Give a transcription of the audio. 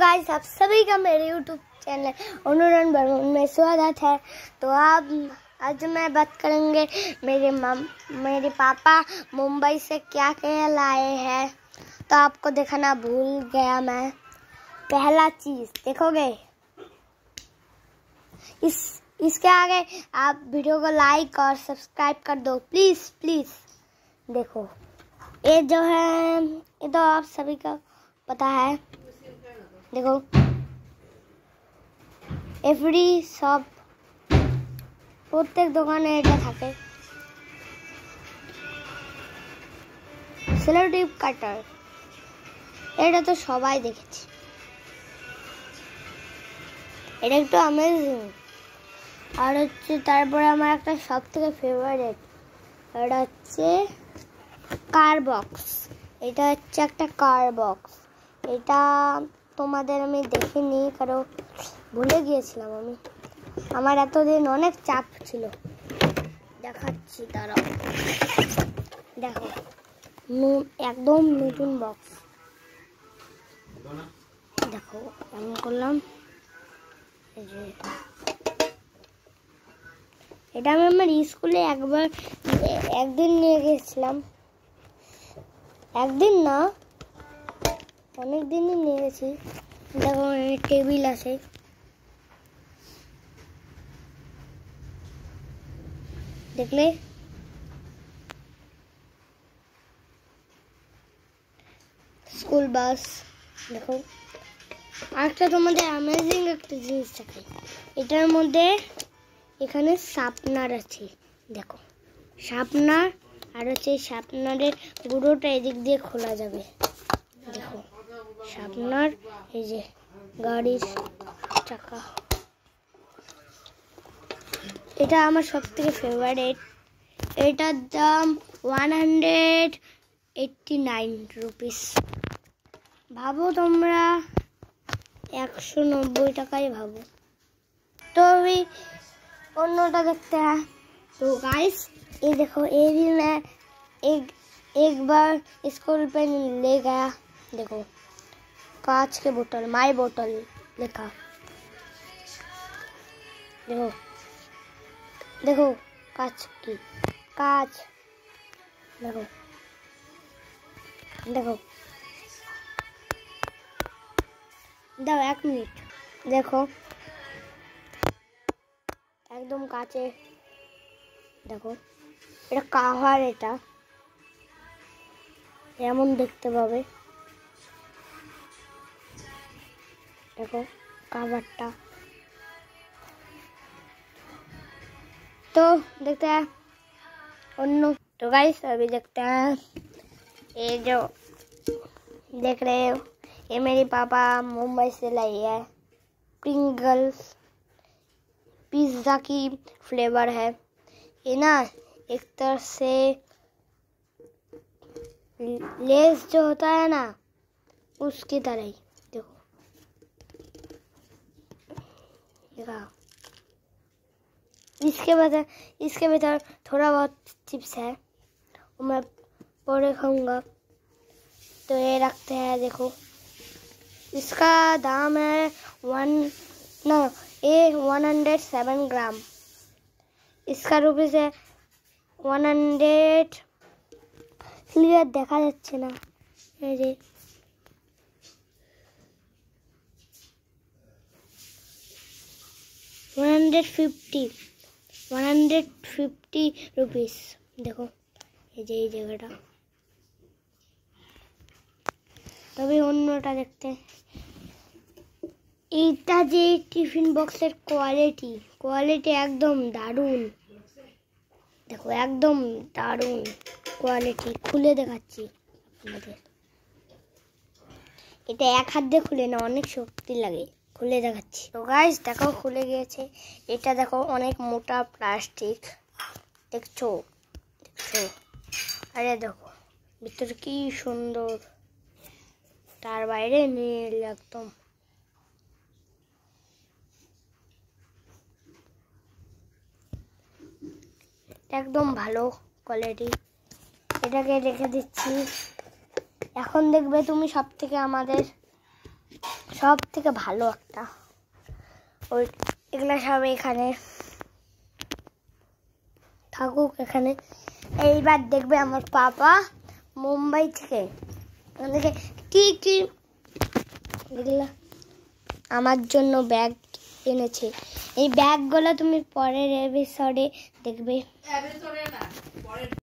Guys आप सभी का मेरे YouTube चैनल अनुरण बर्मन में स्वागत है। तो आज मैं बात करेंगे मेरे पापा मुंबई से क्या क्या लाए हैं। तो आपको दिखाना भूल गया मैं। पहला चीज देखोगे, इसके आगे आप वीडियो को लाइक और सब्सक्राइब कर दो प्लीज प्लीज। देखो ये जो है ये तो आप सभी का पता है। देखो এভরি সব প্রত্যেক দোকানে এটা থাকে। সেলোটেপ কাটার এটা তো সবাই দেখেছে, এটা একটু অ্যামেজিং। আর হচ্ছে তারপরে আমার একটা সবথেকে ফেভারিট, এটা হচ্ছে কার বক্স। এটা হচ্ছে একটা কার বক্স। এটা তোমাদের আমি দেখিনি, কারণ ভুলে গিয়েছিলাম আমি। আমার এতদিন অনেক চাপ ছিল। দেখাচ্ছি দাঁড়াও, দেখো একদম নতুন বক্স। দেখো এমন করলাম, এটা আমি আমার স্কুলে একদিন নিয়ে গেছিলাম। একদিন না, অনেক দিনই নিয়ে গেছি। দেখো টেবিল আছে, দেখলে স্কুল বাস। দেখো আরেকটা তোমাদের অ্যামেজিং একটা জিনিস থাকে, এটার মধ্যে এখানে শার্পনার আছে। দেখো শার্পনার, আর হচ্ছে শার্পনারের গুঁড়োটা এদিক দিয়ে খোলা যাবে। দেখো শার্পনার, এই যে গাড়ির চাকা। এটা আমার সবথেকে ফেভারিট। এটার দাম 189 রুপিস। ভাবো তোমরা 190 টাকায় ভাবো। তো अभी অন্যটা দেখতে हैं। तो गाइस ये देखो, ये भी मैं एक बार स्कूल पे ले गया। देखो कांच के बोतल, माई बोतल लिखा। देखो देखो कांच की, कांच। देखो देखो দাও 1 মিনিট। দেখো একদম কাঁচে। দেখো এটা কাভার, এটা এমন দেখতে পাবে। देखो कावरटा। तो देखते हैं अन्नू। तो गाइस अभी देखते हैं, ये जो देख रहे हो ये मेरे पापा मुंबई से लाई है। प्रिंगल्स पिज्ज़ा की फ्लेवर है ये ना, एक तरह से लेस जो होता है ना उसकी तरह ही। इसके भीतर थोड़ा बहुत चिप्स है, वो मैं पूरे खाऊंगा। तो ये रखते हैं। देखो इसका दाम है 107 ग्राम। इसका रुपीस है 100। क्लियर देखा যাচ্ছে না, এই যে 150 रुपीस। देखो ये যে এই জায়গাটা। তবে অন্যটা দেখতে, এইটা যে টিফিন বক্সের কোয়ালিটি একদম দারুণ। দেখো একদম দারুণ কোয়ালিটি। খুলে দেখাচ্ছি আপনাদের। এটা এক হাত দিয়ে খুলে না, অনেক শক্তি লাগে। খুলে দেখাচ্ছি। তো গাইস দেখো খুলে গিয়েছে। এটা দেখো অনেক মোটা প্লাস্টিক, দেখছো দেখছো। আরে দেখো ভিতরে কি সুন্দর, তার বাইরে নীল একদম। একদম ভালো কোয়ালিটি। এটাকে রেখে দিচ্ছি। এখন দেখবে তুমি সব থেকে আমাদের সব থেকে ভালো একটা। ওই এগুলো সব এখানে থাকুক এখানে। এইবার দেখবে আমার পাপা মুম্বাই থেকে কি কি এগুলো আমার জন্য ব্যাগ এনেছে। এই ব্যাগগুলো তুমি পরের এপিসোডে দেখবে।